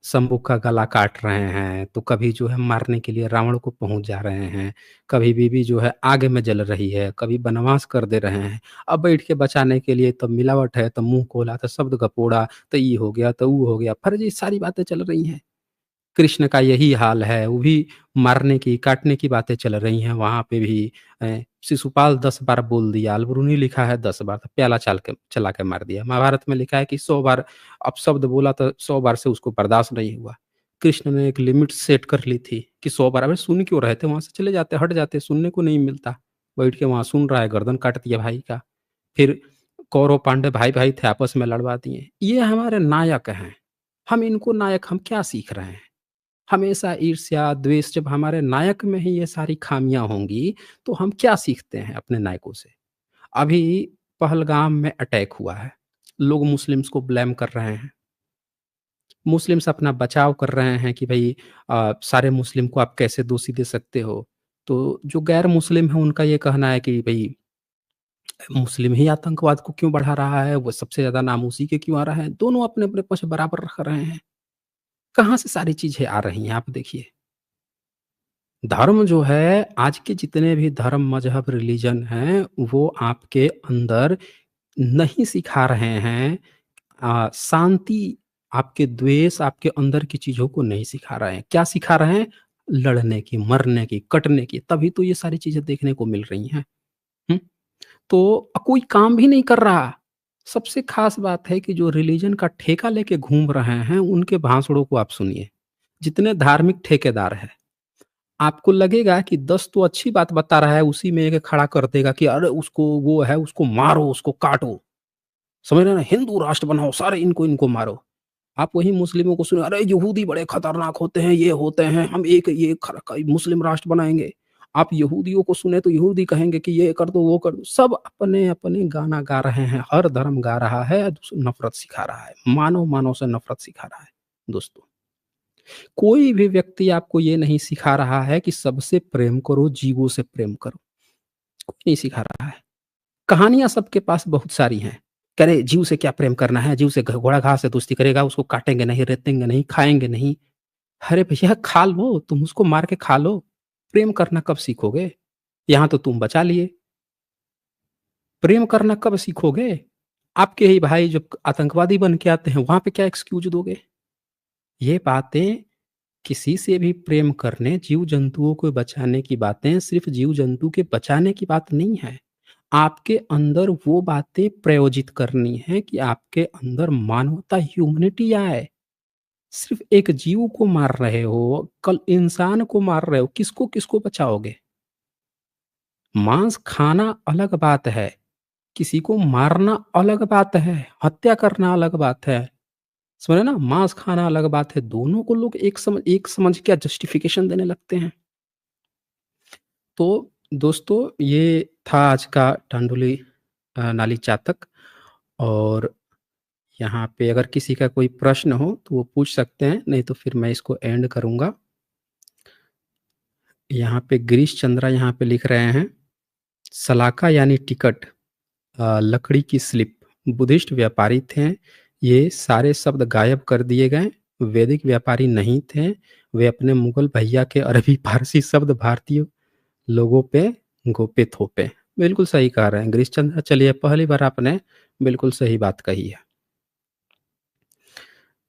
शंभू का गला काट रहे हैं, तो कभी जो है मारने के लिए रावण को पहुंच जा रहे हैं, कभी बीवी जो है आग में जल रही है, कभी वनवास कर दे रहे हैं। अब बैठ के बचाने के लिए तब मिलावट है, तब मुँह खोला, तो शब्द गपोड़ा, तो ये हो गया, तो वो हो गया, फर्जी सारी बातें चल रही हैं। कृष्ण का यही हाल है, वो भी मारने की, काटने की बातें चल रही हैं वहाँ पे भी। शिशुपाल 10 बार बोल दिया, अलबरूनी लिखा है 10 बार, तो प्याला चला के मार दिया। महाभारत में लिखा है कि 100 बार अपशब्द बोला, तो 100 बार से उसको बर्दाश्त नहीं हुआ। कृष्ण ने एक लिमिट सेट कर ली थी कि 100 बार। अबे सुन क्यों रहे थे? वहाँ से चले जाते, हट जाते, सुनने को नहीं मिलता। बैठ के वहाँ सुन रहा है, गर्दन काट दिया भाई का। फिर कौरव पांडव भाई-भाई थे, आपस में लड़वा दिए। ये हमारे नायक हैं, हम इनको नायक, हम क्या सीख रहे हैं? हमेशा ईर्ष्या, द्वेष, जब हमारे नायक में ही ये सारी खामियाँ होंगी, तो हम क्या सीखते हैं अपने नायकों से? अभी पहलगाम में अटैक हुआ है, लोग मुस्लिम्स को ब्लेम कर रहे हैं। मुस्लिम्स अपना बचाव कर रहे हैं कि भई सारे मुस्लिम को आप कैसे दोषी दे सकते हो? तो जो गैर मुस्लिम हैं, उनका ये कहना है कि भई मुस्लिम ही आतंकवाद को क्यों बढ़ा रहा है? वो सबसे ज़्यादा नाम उसी के क्यों आ रहा है? दोनों अपने-अपने पक्ष बराबर रख रहे हैं। कहाँ से सारी चीज़ें आ रही हैं, आप देखिए। धर्म जो है, आज के जितने भी धर्म, मज़हब, रिलीजन हैं, वो आपके अंदर नहीं सिखा रहे हैं शांति, आपके द्वेष, आपके अंदर की चीज़ों को नहीं सिखा रहे हैं। क्या सिखा रहे हैं? लड़ने की, मरने की, कटने की। तभी तो ये सारी चीज़ें देखने को मिल रही हैं। हुँ? तो कोई काम भी नहीं कर रहा। सबसे ख़ास बात है कि जो रिलीजन का ठेका लेके घूम रहे हैं, उनके भाषणों को आप सुनिए। जितने धार्मिक ठेकेदार हैं, आपको लगेगा कि 10 तो अच्छी बात बता रहा है, उसी में एक खड़ा कर देगा कि अरे उसको वो है, उसको मारो, उसको काटो। समझ रहे हैं ना? हिंदू राष्ट्र बनाओ, सारे इनको मारो। आप वही मुस्लिमों को सुने, अरे यहूदी बड़े खतरनाक होते हैं, ये होते हैं, हम एक ये मुस्लिम राष्ट्र बनाएँगे। आप यहूदियों को सुने तो यहूदी कहेंगे कि ये कर दो, वो कर दो। सब अपने-अपने गाना गा रहे हैं, हर धर्म गा रहा है, नफ़रत सिखा रहा है। मानव-मानव से नफ़रत सिखा रहा है, दोस्तों। कोई भी व्यक्ति आपको ये नहीं सिखा रहा है कि सबसे प्रेम करो, जीवों से प्रेम करो। कोई नहीं सिखा रहा है। कहानियाँ सबके पास बहुत सारी हैं। कह रहे जीव से क्या प्रेम करना है, जीव से घोड़ा घास से दोस्ती करेगा, उसको काटेंगे नहीं, रेतेंगे नहीं, खाएँगे नहीं। अरे भैया खा लो, तुम उसको मार के खा लो। प्रेम करना कब सीखोगे? यहाँ तो तुम बचा लिए। प्रेम करना कब सीखोगे? आपके ही भाई जब आतंकवादी बन के आते हैं, वहाँ पे क्या एक्सक्यूज़ दोगे? ये बातें, किसी से भी प्रेम करने, जीव-जंतुओं को बचाने की बातें सिर्फ़ जीव-जंतु के बचाने की बात नहीं है। आपके अंदर वो बातें प्रयोजित करनी है कि आपके अंदर मानवता, ह्यूमैनिटी आए। सिर्फ़ एक जीव को मार रहे हो, कल इंसान को मार रहे हो, किसको-किसको बचाओगे? मांस खाना अलग बात है, किसी को मारना अलग बात है, हत्या करना अलग बात है। समझे ना? मांस खाना अलग बात है, दोनों को लोग एक समझ के जस्टिफिकेशन देने लगते हैं। तो दोस्तों, ये था आज का टांडुली नाली चातक। और यहाँ पे अगर किसी का कोई प्रश्न हो तो वो पूछ सकते हैं, नहीं तो फिर मैं इसको एंड करूँगा। यहाँ पे गिरीश चंद्रा यहाँ पे लिख रहे हैं, सलाका यानी टिकट, लकड़ी की स्लिप, बुद्धिस्ट व्यापारी थे। ये सारे शब्द गायब कर दिए गए। वैदिक व्यापारी नहीं थे। वे अपने मुगल भैया के अरबी फारसी शब्द भारतीय लोगों पे घोपे थोपे। बिल्कुल सही कह रहे हैं गिरीश चंद्र। चलिए, पहली बार आपने बिल्कुल सही बात कही है।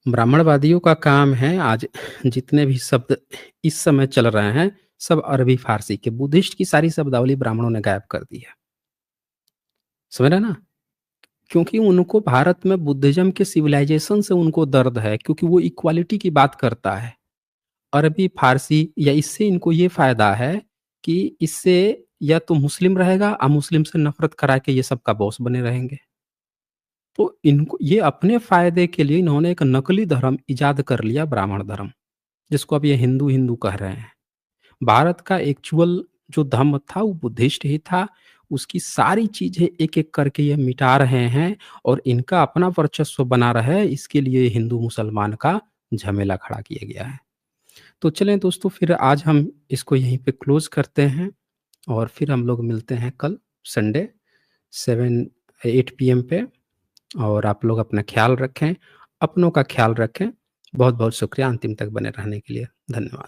ब्राह्मणवादियों का काम है आज जितने भी शब्द इस समय चल रहे हैं, सब अरबी फ़ारसी के। बुद्धिस्ट की सारी शब्दावली ब्राह्मणों ने गायब कर दी है। समझ रहे हैं ना? क्योंकि उनको भारत में बुद्धिज़्म के सिविलाइज़ेशन से उनको दर्द है, क्योंकि वो इक्वालिटी की बात करता है। अरबी, फ़ारसी या इससे इनको ये फ़ायदा है कि इससे या तो मुस्लिम रहेगा, अमुस्लिम से नफ़रत करा के ये सबका बॉस बने रहेंगे। तो इनको ये अपने फ़ायदे के लिए इन्होंने एक नकली धर्म इजाद कर लिया, ब्राह्मण धर्म, जिसको अब ये हिंदू-हिंदू कह रहे हैं। भारत का एक्चुअल जो धर्म था वो बुद्धिस्ट ही था। उसकी सारी चीज़ें एक-एक करके ये मिटा रहे हैं और इनका अपना वर्चस्व बना रहे, इसके लिए हिंदू-मुसलमान का झमेला खड़ा किया गया है। तो चलें दोस्तों, फिर आज हम इसको यहीं पे क्लोज़ करते हैं और फिर हम लोग मिलते हैं कल संडे 8 पीएम पे। और आप लोग अपना ख़्याल रखें, अपनों का ख़्याल रखें। बहुत-बहुत शुक्रिया अंतिम तक बने रहने के लिए। धन्यवाद।